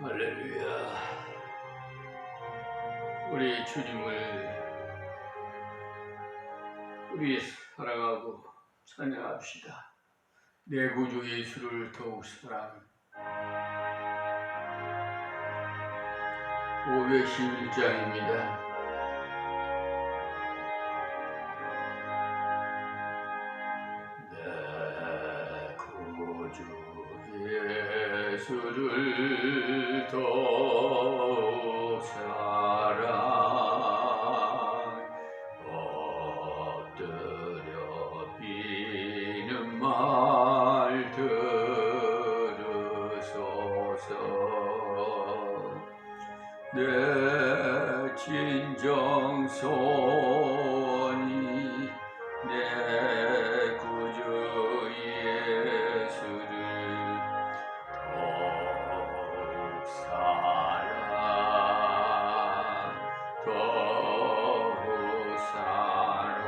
할렐루야. 우리 주님을 우리 사랑하고 찬양합시다. 내 구주 예수를 더욱 사랑. 511장입니다. 내 구주 예수를 더욱 사랑. 엎드려 비는 말 들으소서. 내 진정손이 내 구주 예수를 더욱 사랑, 더욱 사랑.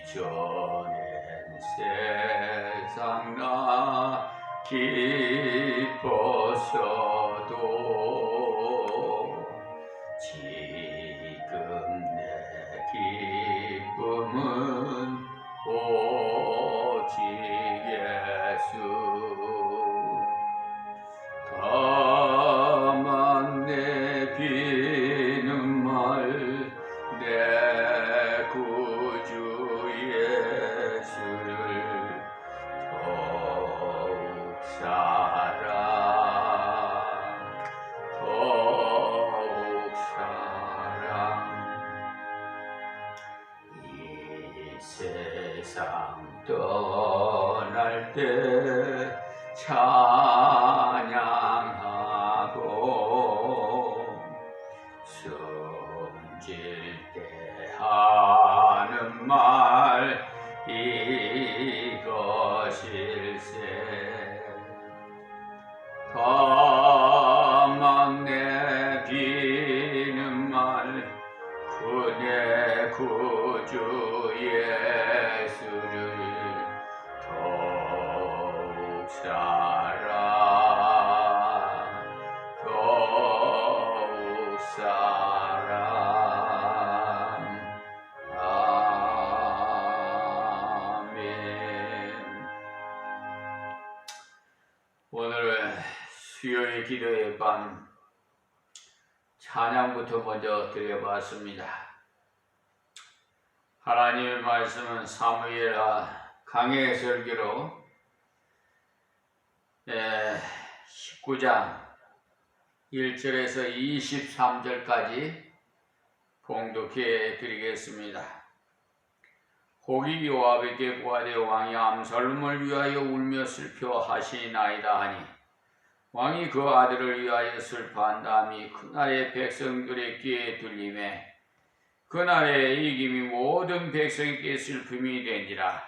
이전엔 세상 나 기뻤어도 지금 내 기쁨은 오직 예수. 다만 내 비는 말 내 구주 예수를 더욱 사랑, 더욱 사랑. 이 세상 떠날 때 찬양하고 숨질 때 하는 말 이것일세. 다만 내 비는 말 그 내 구주 예수를 더욱 사랑, 더욱 사랑. 아멘. 오늘은 수요일 기도의 밤 찬양부터 먼저 드려봤습니다. 하나님의 말씀은 사무엘하 강해 설교로 19장 1절에서 23절까지 봉독해 드리겠습니다. 혹이 요압에게 구하되 왕이 압살롬을 위하여 울며 슬퍼하시나이다 하니 왕이 그 아들을 위하여 슬퍼한 다음이 그날의 백성들의 귀에 들리매 그날의 이김이 모든 백성에게 슬픔이 되니라.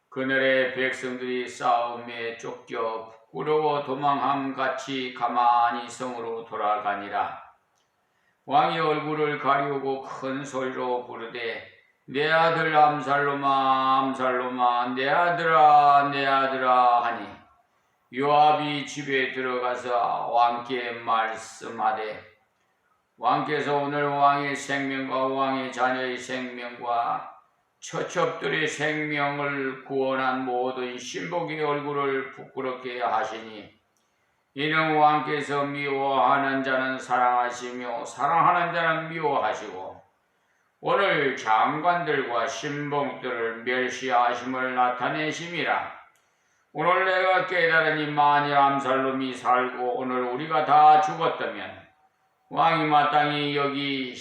그날의 백성들이 싸움에 쫓겨 부끄러워 도망함 같이 가만히 성으로 돌아가니라. 왕이 얼굴을 가리우고 큰 소리로 부르되 내 아들 압살롬아, 압살롬아, 내 아들아, 내 아들아 하니 요압이 집에 들어가서 왕께 말씀하되 왕께서 오늘 왕의 생명과 왕의 자녀의 생명과 처첩들의 생명을 구원한 모든 신복의 얼굴을 부끄럽게 하시니 이는 왕께서 미워하는 자는 사랑하시며 사랑하는 자는 미워하시고 오늘 장관들과 신복들을 멸시하심을 나타내심이라. 오늘 내가 깨달으니 만일 압살롬이 살고 오늘 우리가 다 죽었다면 왕이 마땅히 여기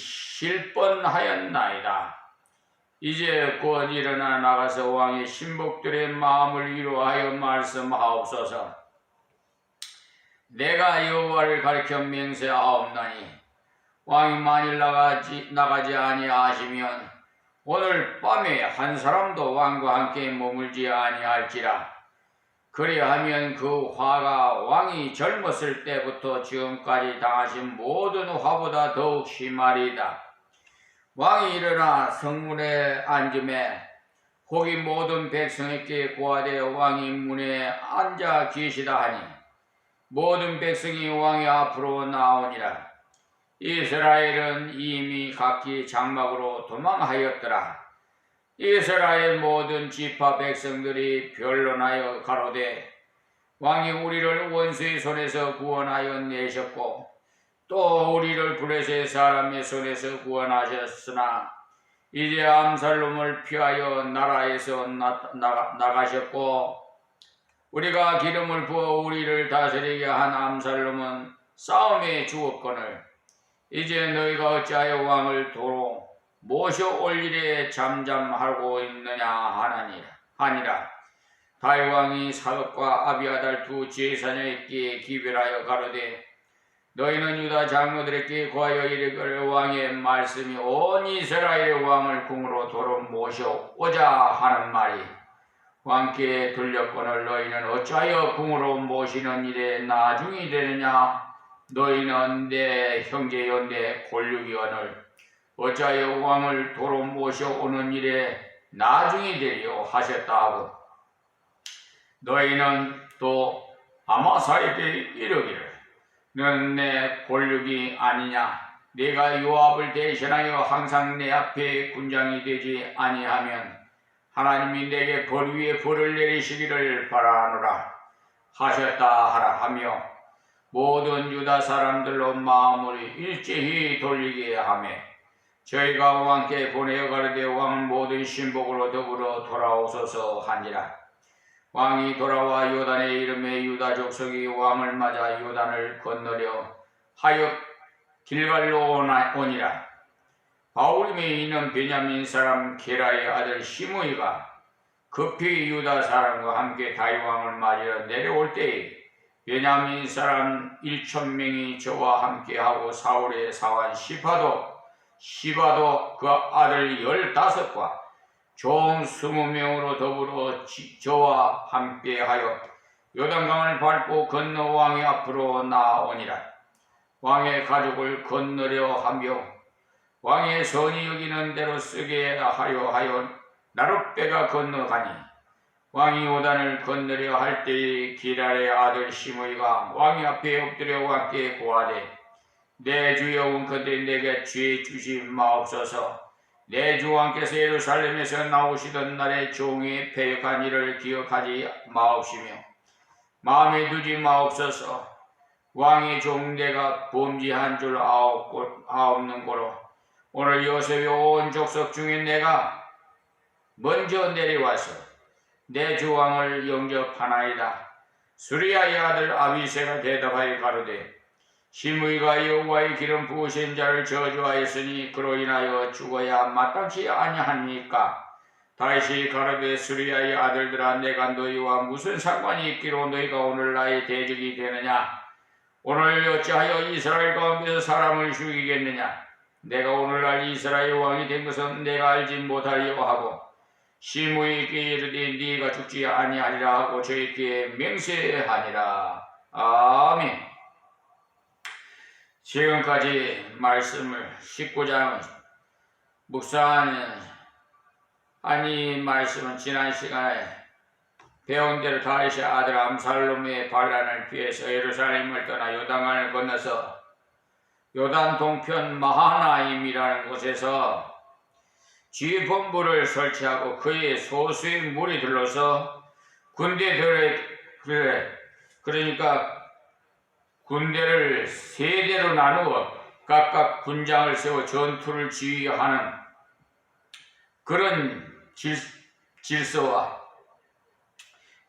실뻔하였나이다. 이제 곧 일어나 나가서 왕의 신복들의 마음을 위로하여 말씀하옵소서. 내가 여호와를 가리켜 맹세하옵나니 왕이 만일 나가지 아니하시면 오늘 밤에 한 사람도 왕과 함께 머물지 아니할지라. 그리하면 그 화가 왕이 젊었을 때부터 지금까지 당하신 모든 화보다 더욱 심하리이다. 왕이 일어나 성문에 앉음에 혹이 모든 백성에게 고하되 왕이 문에 앉아 계시다 하니 모든 백성이 왕의 앞으로 나오니라. 이스라엘은 이미 각기 장막으로 도망하였더라. 이스라엘 모든 지파 백성들이 변론하여 가로되 왕이 우리를 원수의 손에서 구원하여 내셨고 또 우리를 블레셋 사람의 손에서 구원하셨으나 이제 암살롬을 피하여 나라에서 나가셨고 우리가 기름을 부어 우리를 다스리게 한 암살롬은 싸움에 죽었거늘 이제 너희가 어찌하여 왕을 도로 모셔올 일에 잠잠하고 있느냐 하니라. 다윗 왕이 사독과 아비아달 두 제사장에게 기별하여 가로되 너희는 유다 장로들에게 구하여 이르기를 왕의 말씀이 온 이스라엘의 왕을 궁으로 도로 모셔오자 하는 말이 왕께 들렸거늘 너희는 어찌하여 궁으로 모시는 일에 나중이 되느냐. 너희는 내 형제여 내 골육이오늘 어찌하여 왕을 도로 모셔오는 일에 나중이 되리요 하셨다 하고 너희는 또 아마사에게 이르기를 너는 내 골육이 아니냐. 네가 요압을 대신하여 항상 내 앞에 군장이 되지 아니하면 하나님이 내게 벌 위에 벌을 내리시기를 바라노라 하셨다 하라 하며 모든 유다 사람들로 마음을 일제히 돌리게 하며 저희가 왕께 보내어 가르되 왕은 모든 신복으로 더불어 돌아오소서 하니라. 왕이 돌아와 요단에 이름에 유다 족속이 왕을 맞아 요단을 건너려 하여 길갈로 오니라. 바울임에 있는 베냐민 사람 게라의 아들 시므이가 급히 유다 사람과 함께 다윗 왕을 맞으러 내려올 때에 베냐민 사람 1,000명이 저와 함께하고 사울의 사환 시바도 그 아들 15과 종 20명으로 더불어 저와 함께하여 요단강을 밟고 건너 왕의 앞으로 나오니라. 왕의 가족을 건너려 하며 왕의 선이 여기는 대로 쓰게 하여 나룻배가 건너가니 왕이 요단을 건너려 할 때에 기랄의 아들 시므이가 왕의 앞에 엎드려 왕께 고하되 내 주여 원컨대 내게 죄 주시 마옵소서. 내 주 왕께서 예루살렘에서 나오시던 날에 종의 패역한 일을 기억하지 마옵시며 마음에 두지 마옵소서. 왕의 종 내가 범죄한 줄 아옵는 고로 오늘 요셉의 온 족속 중에 내가 먼저 내려와서 내 주 왕을 영접하나이다. 수리아의 아들 아비새가 대답하여 가로되 시므이가 여호와의 기름 부으신 자를 저주하였으니 그로 인하여 죽어야 마땅치 아니하니까. 다윗이 가로되 수리아의 아들들아 내가 너희와 무슨 상관이 있기로 너희가 오늘 나의 대적이 되느냐. 오늘 어찌하여 이스라엘 가운데서 사람을 죽이겠느냐. 내가 오늘날 이스라엘 왕이 된 것은 내가 알지 못하려 하고 시므이에게 이르되 네가 죽지 아니하리라 하고 저에게 맹세하니라. 아멘. 지금까지 말씀을 19장 묵상하는 이 말씀은 지난 시간에 배운 대로 다윗의 아들 암살롬의 반란을 피해서 예루살렘을 떠나 요단강을 건너서 요단 동편 마하나임이라는 곳에서 지휘본부를 설치하고 그의 소수의 물이 들러서 그러니까 군대를 세 대로 나누어 각각 군장을 세워 전투를 지휘하는 그런 질서와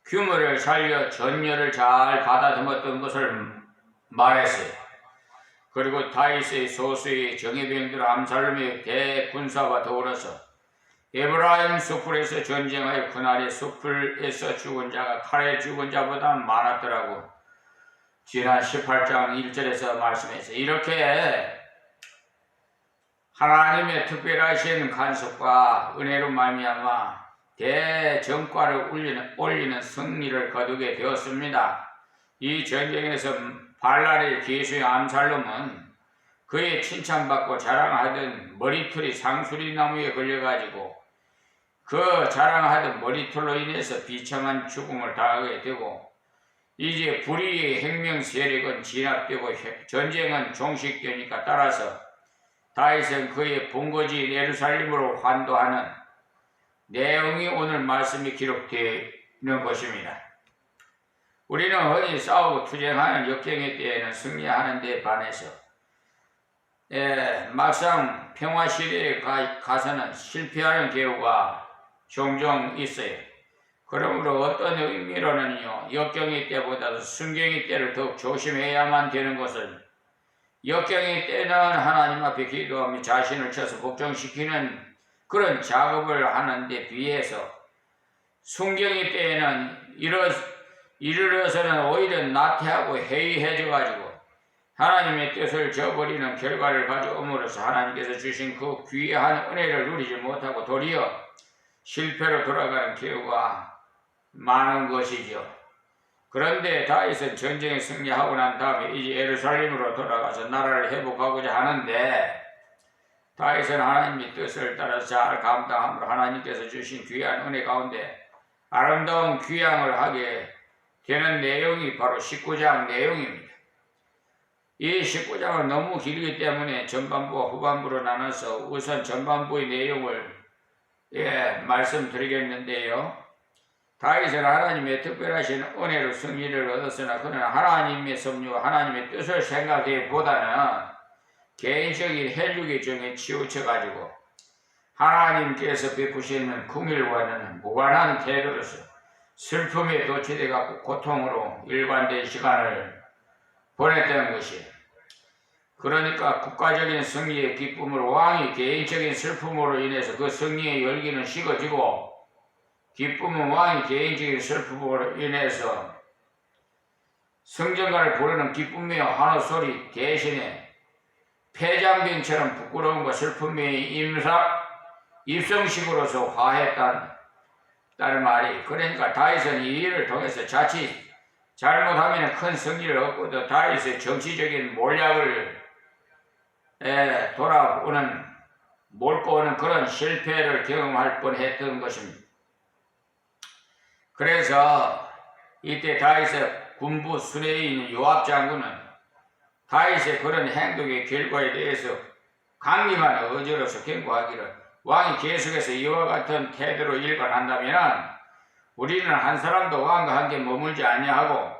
규모를 살려 전열을 잘 가다듬었던 것을 말했어요. 그리고 다윗의 소수의 정예병들 암살롬의 대군사와 더불어서 에브라임 숲풀에서 전쟁하여 그날의 숲풀에서 죽은 자가 칼에 죽은 자보다 많았더라고. 지난 18장 1절에서 말씀했어요. 이렇게 하나님의 특별하신 간섭과 은혜로 말미암아 대전과를 올리는 승리를 거두게 되었습니다. 이 전쟁에서 반란의 기수의 암살롬은 그의 칭찬받고 자랑하던 머리털이 상수리 나무에 걸려가지고 그 자랑하던 머리털로 인해서 비참한 죽음을 당하게 되고 이제 불의의 행명 세력은 진압되고 전쟁은 종식되니까 따라서 다윗은 그의 본거지 예루살렘으로 환도하는 내용이 오늘 말씀에 기록되는 것입니다. 우리는 흔히 싸우고 투쟁하는 역경의 때에는 승리하는 데 반해서 막상 평화시대에 가서는 실패하는 경우가 종종 있어요. 그러므로 어떤 의미로는요, 역경의 때보다도 순경의 때를 더욱 조심해야만 되는 것은 역경의 때는 하나님 앞에 기도하며 자신을 쳐서 복종시키는 그런 작업을 하는 데 비해서 순경의 때에는 이르러서는 오히려 나태하고 해이해져 가지고 하나님의 뜻을 저버리는 결과를 가져옴으로써 하나님께서 주신 그 귀한 은혜를 누리지 못하고 도리어 실패로 돌아가는 경우가 많은 것이죠. 그런데 다윗은 전쟁에 승리하고 난 다음에 이제 예루살렘으로 돌아가서 나라를 회복하고자 하는데 다윗은 하나님의 뜻을 따라서 잘 감당함으로 하나님께서 주신 귀한 은혜 가운데 아름다운 귀향을 하게 되는 내용이 바로 19장 내용입니다. 이 19장은 너무 길기 때문에 전반부와 후반부로 나눠서 우선 전반부의 내용을 말씀드리겠는데요. 다윗은 하나님의 특별하신 은혜로 승리를 얻었으나 그는 하나님의 섭리와 하나님의 뜻을 생각하기보다는 개인적인 혈육의 정에 치우쳐가지고 하나님께서 베푸시는 긍휼과는 무관한 태도로서 슬픔에 도취되어 고통으로 일관된 시간을 보냈던 것이에요. 그러니까 국가적인 승리의 기쁨으로 왕이 개인적인 슬픔으로 인해서 그 승리의 열기는 식어지고 기쁨은 왕이 개인적인 슬픔으로 인해서 성전가를 부르는 기쁨의 환호 소리 대신에 폐장병처럼 부끄러움과 슬픔의 입성식으로서 화했다는 말이. 그러니까 다윗은 이 일을 통해서 자칫 잘못하면 큰 승리를 얻고도 다윗의 정치적인 몰락을 몰고 오는 그런 실패를 경험할 뻔했던 것입니다. 그래서 이때 다윗의 군부 수뇌에 있는 요압 장군은 다윗의 그런 행동의 결과에 대해서 강림한 어조로서 경고하기를 왕이 계속해서 이와 같은 태도로 일관한다면 우리는 한 사람도 왕과 함께 머물지 아니하고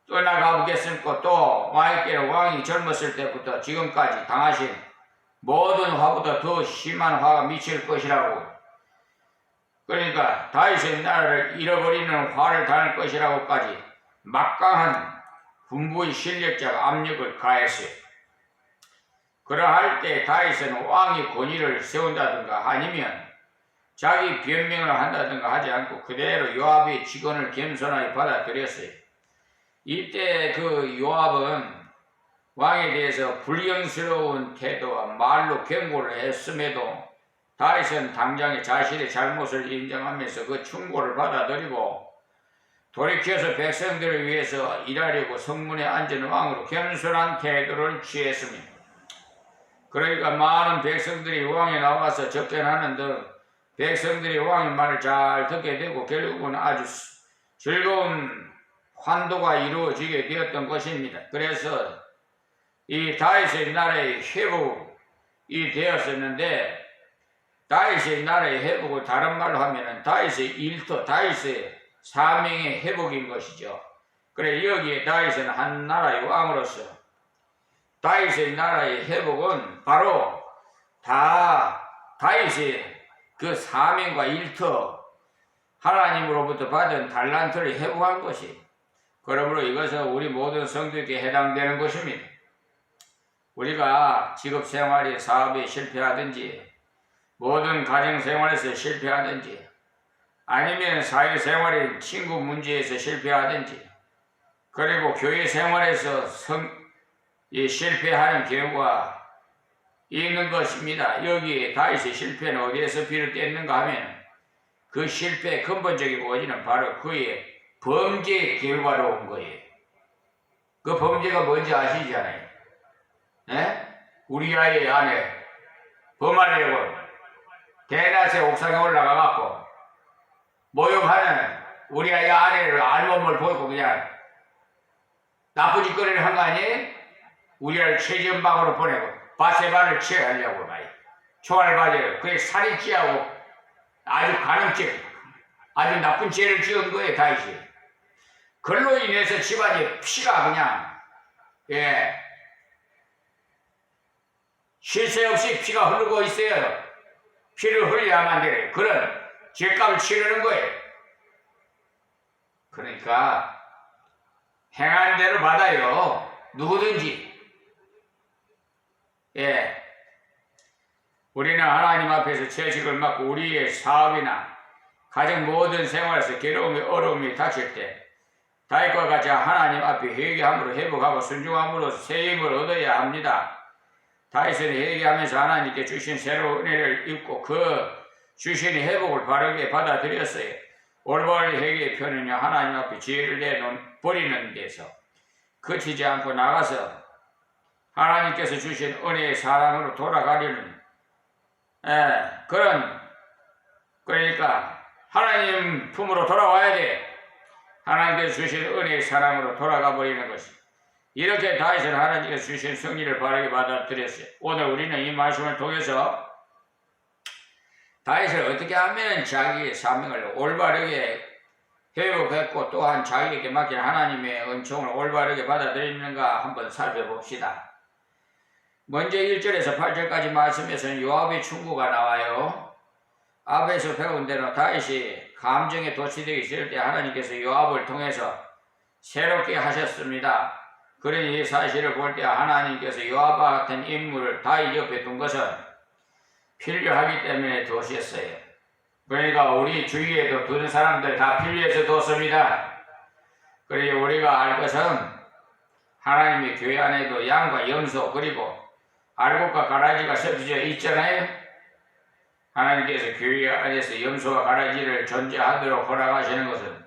떠나가 보겠습니까? 또 왕이 젊었을 때부터 지금까지 당하신 모든 화보다 더 심한 화가 미칠 것이라고, 그러니까 다윗의 나라를 잃어버리는 화를 당할 것이라고까지 막강한 군부의 실력자가 압력을 가했어요. 그러할 때 다윗은 왕의 권위를 세운다든가 아니면 자기 변명을 한다든가 하지 않고 그대로 요압의 직언을 겸손하게 받아들였어요. 이때 그 요압은 왕에 대해서 불경스러운 태도와 말로 경고를 했음에도 다윗은 당장에 자신의 잘못을 인정하면서 그 충고를 받아들이고 돌이켜서 백성들을 위해서 일하려고 성문에 앉은 왕으로 겸손한 태도를 취했습니다. 그러니까 많은 백성들이 왕에 나와서 접견하는 등 백성들이 왕의 말을 잘 듣게 되고 결국은 아주 즐거운 환도가 이루어지게 되었던 것입니다. 그래서 이 다윗의 나라의 회복이 되었었는데, 다윗의 나라의 회복을 다른 말로 하면은 다윗의 일터, 다윗의 사명의 회복인 것이죠. 그래 여기에 다윗은 한 나라의 왕으로서 다윗의 나라의 회복은 바로 다 다윗의 그 사명과 일터, 하나님으로부터 받은 달란트를 회복한 것이, 그러므로 이것은 우리 모든 성도에게 해당되는 것입니다. 우리가 직업생활이 사업에 실패하든지 모든 가정생활에서 실패하든지 아니면 사회생활인 친구 문제에서 실패하든지 그리고 교회생활에서 실패하는 경우가 있는 것입니다. 여기에 다윗의 실패는 어디에서 비롯됐는가 하면 그 실패의 근본적인 원인은 바로 그의 범죄의 결과로 온 거예요. 그 범죄가 뭔지 아시잖아요. 우리아의 아내 범하려고 대낮에 옥상에 올라가갖고 모욕하는 우리 아이 아내를 알몸을 보이고 그냥 나쁜 짓거리를 한 거 아니에요? 우리 아이를 최전방으로 보내고 바세바를 취하려고 말이야. 총알바지를 그게 살이 찌하고 아주 간음죄 아주 나쁜 죄를 지은 거예요. 다윗이. 그걸로 인해서 집안에 피가 그냥 쉴 새 없이 피가 흐르고 있어요. 피를 흘려야만 돼요. 그런 죄값을 치르는 거예요. 그러니까 행한 대로 받아요. 누구든지. 우리는 하나님 앞에서 채식을 맡고 우리의 사업이나 가정 모든 생활에서 괴로움이 어려움이 닥칠 때 다윗과 같이 하나님 앞에 회개함으로 회복하고 순종함으로 새 힘을 얻어야 합니다. 다윗은 회개하면서 하나님께 주신 새로운 은혜를 입고 그 주신 회복을 바르게 받아들였어요. 올바른 회개의 표는요, 하나님 앞에 죄를 버리는 데서 그치지 않고 나가서 하나님께서 주신 은혜의 사랑으로 돌아가려는 그러니까 하나님 품으로 돌아와야 돼. 하나님께서 주신 은혜의 사랑으로 돌아가 버리는 것이. 이렇게 다윗은 하나님께서 주신 승리를 바르게 받아들였어요. 오늘 우리는 이 말씀을 통해서 다윗을 어떻게 하면 자기의 사명을 올바르게 회복했고 또한 자기에게 맡긴 하나님의 은총을 올바르게 받아들이는가 한번 살펴봅시다. 먼저 1절에서 8절까지 말씀에서는 요압의 충고가 나와요. 앞에서 배운 대로 다윗이 감정에 도취되기 싫을 때 하나님께서 요압을 통해서 새롭게 하셨습니다. 그러니 이 사실을 볼 때 하나님께서 요압과 같은 인물을 다윗 옆에 둔 것은 필요하기 때문에 두셨어요. 그러니까 우리 주위에도 두는 사람들 다 필요해서 뒀습니다. 그리고 우리가 알 것은 하나님의 교회 안에도 양과 염소 그리고 알곡과 가라지가 섞여져 있잖아요. 하나님께서 교회 안에서 염소와 가라지를 존재하도록 허락하시는 것은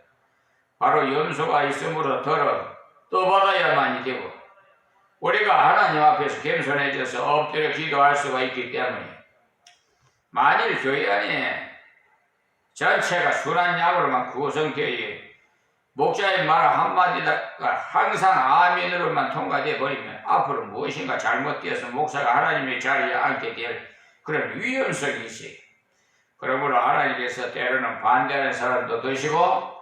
바로 염소가 있으므로 더 받아야만이 되고 우리가 하나님 앞에서 겸손해져서 엎드려 기도할 수가 있기 때문에 만일 교회 안에 전체가 순한 양으로만 구성되어 목자의 말 한마디가 항상 아멘으로만 통과되어 버리면 앞으로 무엇인가 잘못되어서 목사가 하나님의 자리에 앉게 될 그런 위험성이 있어요. 그러므로 하나님께서 때로는 반대하는 사람도 드시고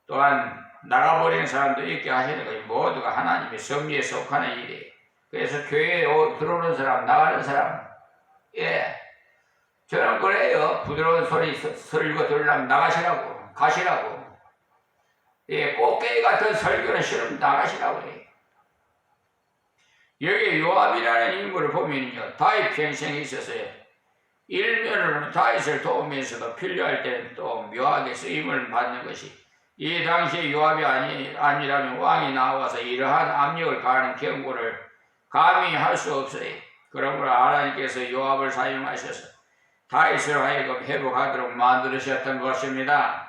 또한 나가버리는 사람도 있게 하시는 것이 모두가 하나님의 섭리에 속하는 일이에요. 그래서 교회에 들어오는 사람 나가는 사람 저는 그래요. 부드러운 소리 설교 들으려면 나가시라고 가시라고 꽃게임 같은 설교는 싫으면 나가시라고 해요. 여기 요압이라는 인물을 보면요, 다윗 평생에 있어서요, 일면으로는 다윗을 도우면서도 필요할 때는 또 묘하게 쓰임을 받는 것이 이 당시에 요압이 아니라면 왕이 나와서 이러한 압력을 가하는 경고를 감히 할 수 없어요. 그러므로 하나님께서 요압을 사용하셔서 다윗을 하여금 회복하도록 만들으셨던 것입니다.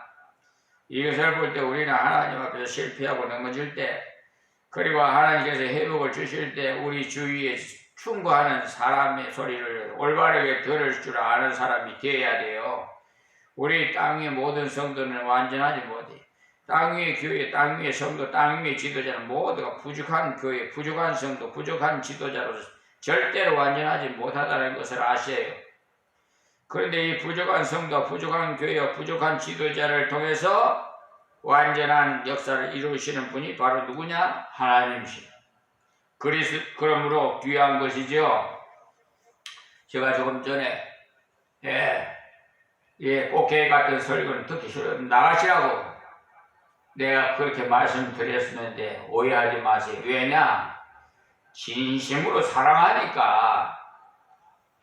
이것을 볼 때 우리는 하나님 앞에서 실패하고 넘어질 때 그리고 하나님께서 회복을 주실 때 우리 주위에 충고하는 사람의 소리를 올바르게 들을 줄 아는 사람이 되어야 돼요. 우리 땅 위의 모든 성도는 완전하지 못해. 땅 위의 교회, 땅 위의 성도, 땅 위의 지도자는 모두가 부족한 교회, 부족한 성도, 부족한 지도자로서 절대로 완전하지 못하다는 것을 아셔요. 그런데 이 부족한 성도, 부족한 교회와 부족한 지도자를 통해서 완전한 역사를 이루시는 분이 바로 누구냐? 하나님이시다. 그러므로 귀한 것이죠. 제가 조금 전에 꽃게 같은 설교는 듣기 싫으면 나가시라고 내가 그렇게 말씀드렸었는데 오해하지 마세요. 왜냐? 진심으로 사랑하니까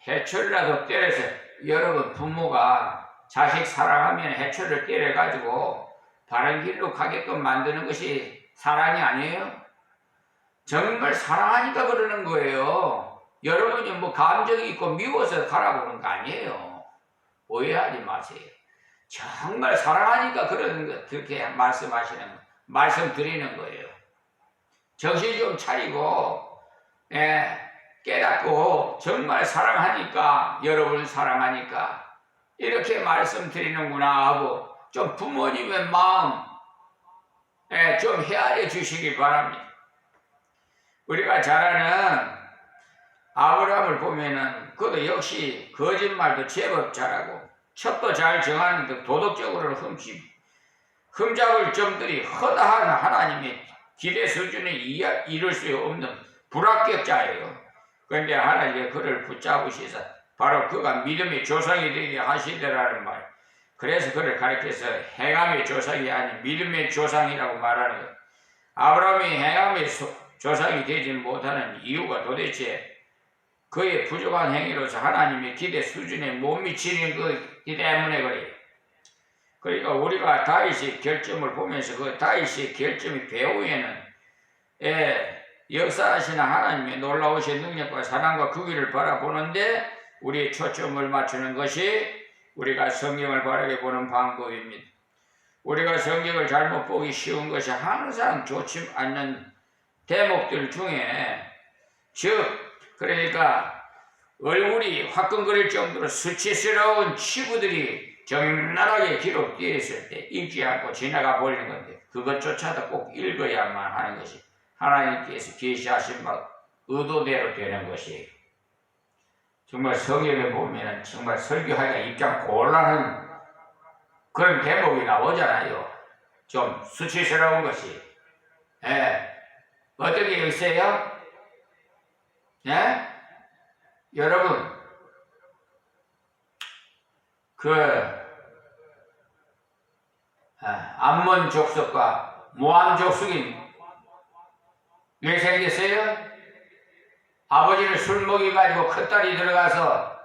해초리라도 때려서 여러분 부모가 자식 사랑하면 해초리를 때려가지고 바른 길로 가게끔 만드는 것이 사랑이 아니에요? 정말 사랑하니까 그러는 거예요. 여러분이 뭐 감정이 있고 미워서 가라고 그러는 거 아니에요. 오해하지 마세요. 정말 사랑하니까 그러는 거, 그렇게 말씀드리는 거예요. 정신 좀 차리고, 깨닫고, 정말 사랑하니까, 여러분을 사랑하니까 이렇게 말씀드리는구나 하고 좀 부모님의 마음 좀 헤아려 주시기 바랍니다. 우리가 잘 아는 아브라함을 보면은 그도 역시 거짓말도 제법 잘하고 첩도 잘 정하는데 도덕적으로는 흠잡을 점들이 허다한 하나님의 기대 수준에 이룰 수 없는 불합격자예요. 그런데 하나님이 그를 붙잡으시사 바로 그가 믿음의 조상이 되게 하시더라는 말. 그래서 그를 가리켜서 행함의 조상이 아닌 믿음의 조상이라고 말하는 것. 아브라함이 행함의 조상이 되지 못하는 이유가 도대체 그의 부족한 행위로서 하나님의 기대 수준에 못 미치는 거기 때문에 그래요. 그러니까 우리가 다윗의 결점을 보면서 그 다윗의 결점이 배후에는 역사하시는 하나님의 놀라우신 능력과 사랑과 그 길을 바라보는데 우리의 초점을 맞추는 것이 우리가 성경을 바르게 보는 방법입니다. 우리가 성경을 잘못 보기 쉬운 것이 항상 좋지 않는 대목들 중에 그러니까 얼굴이 화끈거릴 정도로 수치스러운 치부들이 적나라하게 기록되어 있을 때 읽지 않고 지나가 버리는 건데 그것조차도 꼭 읽어야만 하는 것이 하나님께서 계시하신 바 의도대로 되는 것이에요. 정말 성경에 보면 정말 설교하기가 입장 곤란한 그런 대목이 나오잖아요. 좀 수치스러운 것이. 어떻게 읽으세요? 여러분 암몬 족속과 모함 족속이 왜 생겼어요? 아버지를 술 먹여가지고 큰딸이 들어가서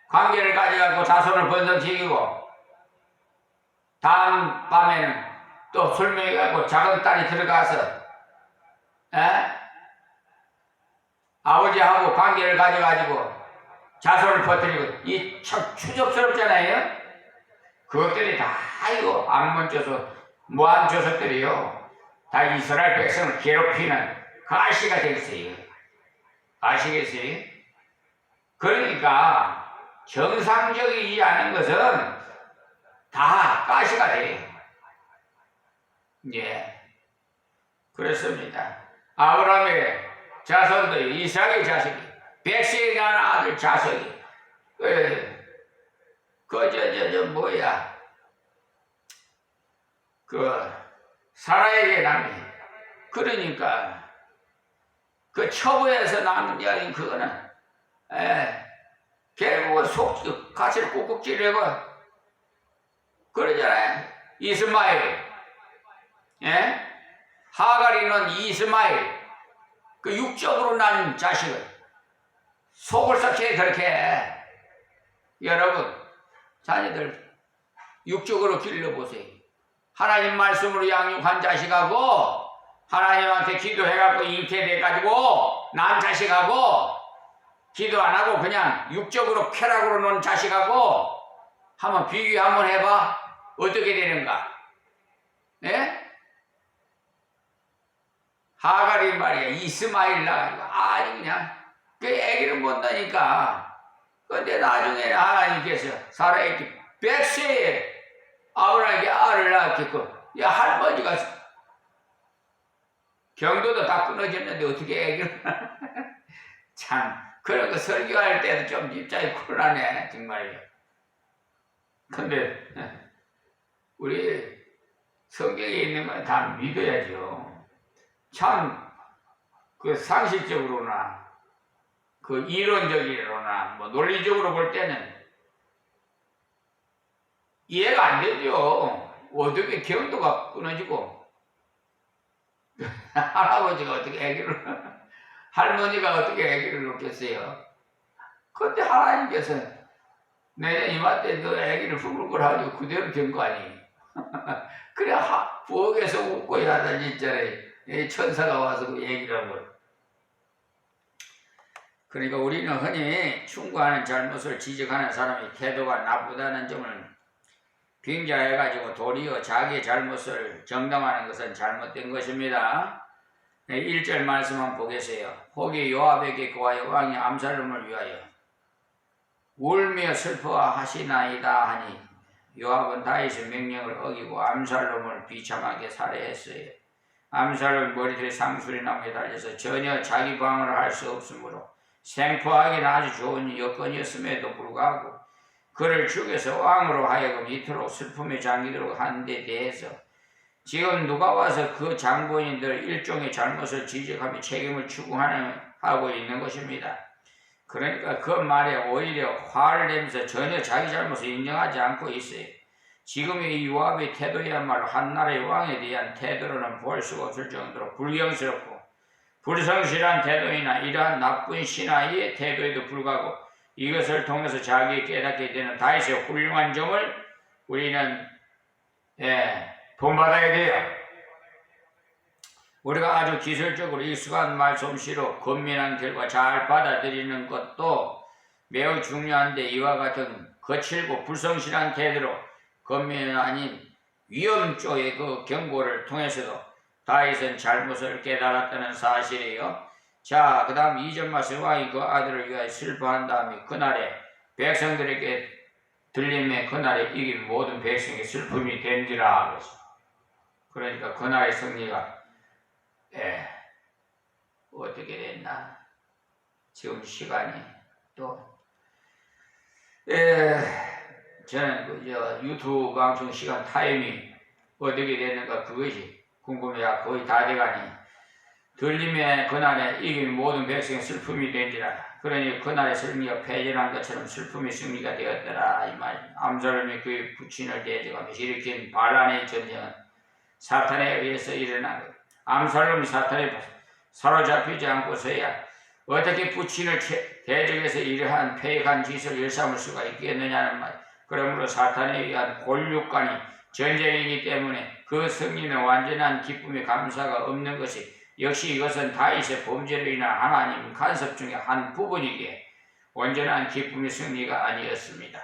관계를 가져가고 자손을 번성시키고 다음 밤에는 또 술 먹여가지고 작은 딸이 들어가서 아버지하고 관계를 가져가지고 자손을 퍼뜨리고 이 참 추접스럽잖아요. 그것들이 다 이거 암몬 족속, 모함 족속들이요. 다 이스라엘 백성을 괴롭히는 가시가 되겠어요. 아시겠어요? 그러니까 정상적이지 않은 것은 다 가시가 돼요. 그렇습니다. 아브라함의 자손도 이삭의 자식이, 백세에 난 아들 자손이, 사라에게 남이. 그러니까 그 처부에서 나는 이야기 그거는 결국은 가시를 꾹꾹 찌르고 그러잖아요. 이스마엘, 하갈이는 이스마엘, 그 육적으로 난 자식을 속을 썩게 그렇게 해. 여러분 자녀들 육적으로 길러보세요. 하나님 말씀으로 양육한 자식하고 하나님한테 기도해갖고 잉태돼가지고 난 자식하고 기도 안 하고 그냥 육적으로 쾌락으로 논 자식하고 한번 비교 한번 해봐. 어떻게 되는가? 하갈이 말이야 이스마엘 나가지고 아주 그냥 그 애기를 못 낳으니까 근데 나중에 하나님께서 사라에게 100세에 아브라함에게 알을 낳았겠고 야 할머니가 경도도 다 끊어졌는데 어떻게 애기를 참 그런 거 설교할 때도 좀 입장이 곤란해 정말요. 근데 우리 성경에 있는 건 다 믿어야죠. 참 그 상식적으로나 그 이론적으로나 뭐 논리적으로 볼 때는 이해가 안 되죠. 어떻게 경도가 끊어지고 할아버지가 어떻게 아기를 할머니가 어떻게 아기를 놓겠어요. 그런데 하나님께서 내년 이맘때 너 아기를 후불굴하고 그대로 된 거 아니에요. 그래 부엌에서 웃고 하던 있잖아요. 천사가 와서 그 얘기를 하고. 그러니까 우리는 흔히 충고하는 잘못을 지적하는 사람의 태도가 나쁘다는 점을 빙자해가지고 도리어 자기의 잘못을 정당화하는 것은 잘못된 것입니다. 1절 말씀 한번 보겠어요. 혹이 요압에게 고하여 왕이 암살롬을 위하여 울며 슬퍼하시나이다 하니 요압은 다윗의 명령을 어기고 암살롬을 비참하게 살해했어요. 암살롬 머리털에 상수리 나무에 달려서 전혀 자기 방어를 할 수 없으므로 생포하기는 아주 좋은 여건이었음에도 불구하고 그를 죽여서 왕으로 하여금 이토록 슬픔에 잠기도록 한 데 대해서 지금 누가 와서 그 장본인들 일종의 잘못을 지적하며 책임을 추궁하고 있는 것입니다. 그러니까 그 말에 오히려 화를 내면서 전혀 자기 잘못을 인정하지 않고 있어요. 지금의 이 요압의 태도야말로 한 나라의 왕에 대한 태도로는 볼 수가 없을 정도로 불경스럽고 불성실한 태도이나 이러한 나쁜 신하의 태도에도 불구하고 이것을 통해서 자기 깨닫게 되는 다윗의 훌륭한 점을 우리는 본받아야 돼요. 우리가 아주 기술적으로 익숙한 말솜씨로 건면한 결과 잘 받아들이는 것도 매우 중요한데 이와 같은 거칠고 불성실한 태도로 건면이 아닌 위험 쪽의 그 경고를 통해서도 다윗은 잘못을 깨달았다는 사실이에요. 자, 그 다음 2절 말씀 왕이 그 아들을 위하여 슬퍼한 다음에 그날에 백성들에게 들림에 그날에 이긴 모든 백성의 슬픔이 된지라. 그러니까 그날의 승리가 어떻게 됐나? 지금 시간이 또 저는 유튜브 방송 시간 타임이 어떻게 됐는가 그것이 궁금해야 거의 다 돼가니 들림에 그날에 이긴 모든 백성의 슬픔이 된지라. 그러니 그날의 승리가 패전한 것처럼 슬픔의 승리가 되었더라 이 말. 암살롬이 그의 부친을 대적하며 일으킨 반란의 전쟁은 사탄에 의해서 일어난 것. 암살롬이 사탄에 사로잡히지 않고서야 어떻게 부친을 대적해서 이러한 폐역한 짓을 일삼을 수가 있겠느냐는 말. 그러므로 사탄에 의한 곤륙간이 전쟁이기 때문에 그 승리는 완전한 기쁨의 감사가 없는 것이 역시 이것은 다윗의 범죄로 인한 하나님 간섭 중에 한 부분이기에 온전한 기쁨의 승리가 아니었습니다.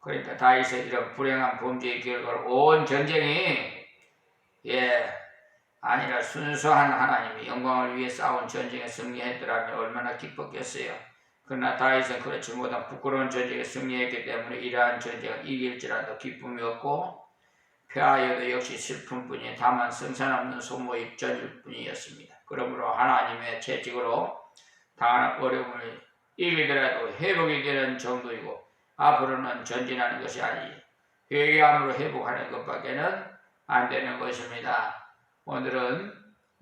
그러니까 다윗의 이런 불행한 범죄의 결과로 온 전쟁이 아니라 순수한 하나님이 영광을 위해 싸운 전쟁에 승리했더라면 얼마나 기뻤겠어요. 그러나 다윗은 그렇지 못한 부끄러운 전쟁에 승리했기 때문에 이러한 전쟁을 이길지라도 기쁨이 없고 패하여도 역시 슬픔뿐이 다만 성산 없는 소모의 전일 뿐이었습니다. 그러므로 하나님의 채찍으로 당하는 어려움을 이기더라도 회복이 되는 정도이고 앞으로는 전진하는 것이 아니지 회개함으로 회복하는 것밖에는 안 되는 것입니다. 오늘은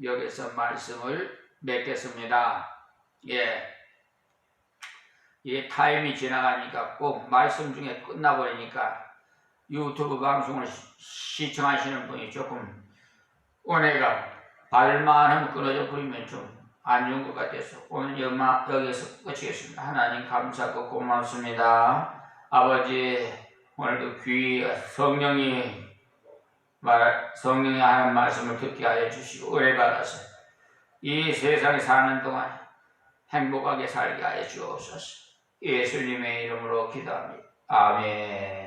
여기서 말씀을 맺겠습니다. 이 타임이 지나가니까 꼭 말씀 중에 끝나버리니까 유튜브 방송을 시청하시는 분이 조금 은혜가 발만하면 끊어져 버리면 좀 안 좋은 것 같아서 오늘 여기서 끝이겠습니다. 하나님 감사하고 고맙습니다. 아버지 오늘도 성령이 하는 말씀을 듣게 하여 주시고 은혜 받아서 이 세상에 사는 동안 행복하게 살게 하여 주옵소서. 예수님의 이름으로 기도합니다. 아멘.